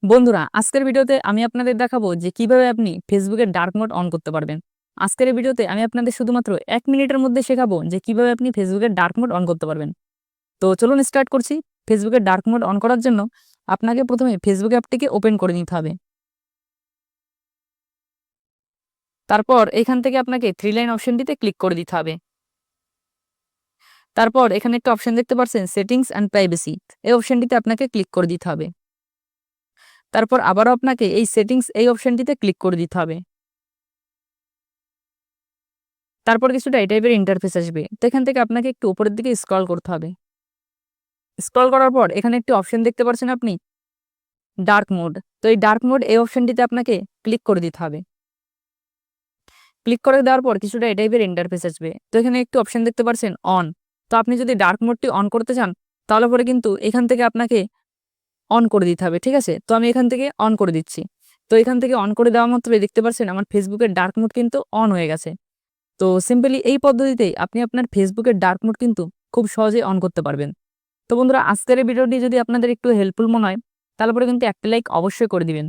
বন্ধুরা, আজকের ভিডিওতে আমি আপনাদের দেখাবো যে কিভাবে আপনি ফেসবুকের ডার্ক মোড অন করতে পারবেন। আজকের এই ভিডিওতে আমি আপনাদের শুধুমাত্র ১ মিনিটের মধ্যে শেখাবো যে কিভাবে আপনি ফেসবুকের ডার্ক মোড অন করতে পারবেন। তো চলুন স্টার্ট করছি। ফেসবুকের ডার্ক মোড অন করার জন্য আপনাকে প্রথমে ফেসবুক অ্যাপটিকে ওপেন করে নিতে হবে। তারপর এখান থেকে আপনাকে 3 লাইন অপশনটিতে ক্লিক করে দিতে হবে। তারপর এখানে একটা অপশন দেখতে পাচ্ছেন সেটিংস অ্যান্ড প্রাইভেসি। এই অপশনটিতে আপনাকে ক্লিক করে দিতে হবে। তারপর আবারও আপনাকে এই সেটিংস এই অপশনটিতে ক্লিক করে দিতে হবে। তারপর কিছুটা এই টাইপের ইন্টারফেস আসবে। তো এখান থেকে আপনাকে একটু উপরের দিকে স্ক্রল করতে হবে। স্ক্রল করার পর এখানে একটি অপশন দেখতে পাচ্ছেন আপনি ডার্ক মোড। তো এই ডার্ক মোড এই অপশনটিতে আপনাকে ক্লিক করে দিতে হবে। ক্লিক করে দেওয়ার পর কিছুটা এই টাইপের ইন্টারফেস আসবে। তো এখানে একটু অপশন দেখতে পাচ্ছেন অন। তো আপনি যদি ডার্ক মোডটি অন করতে চান তাহলে পরে কিন্তু এখান থেকে আপনাকে অন করে দিতে হবে। ঠিক আছে? তো আমি এখান থেকে অন করে দিচ্ছি। তো এখান থেকে অন করে দেওয়া মাত্রই দেখতে পাচ্ছেন আমার ফেসবুকের ডার্ক মোড কিন্তু অন হয়ে গেছে। তো সিম্পলি এই পদ্ধতিতেই আপনি আপনার ফেসবুকের ডার্ক মোড কিন্তু খুব সহজেই অন করতে পারবেন। তো বন্ধুরা, আজকের এই ভিডিওটি যদি আপনাদের একটু হেল্পফুল মনে হয় তাহলে পরে কিন্তু একটা লাইক অবশ্যই করে দিবেন।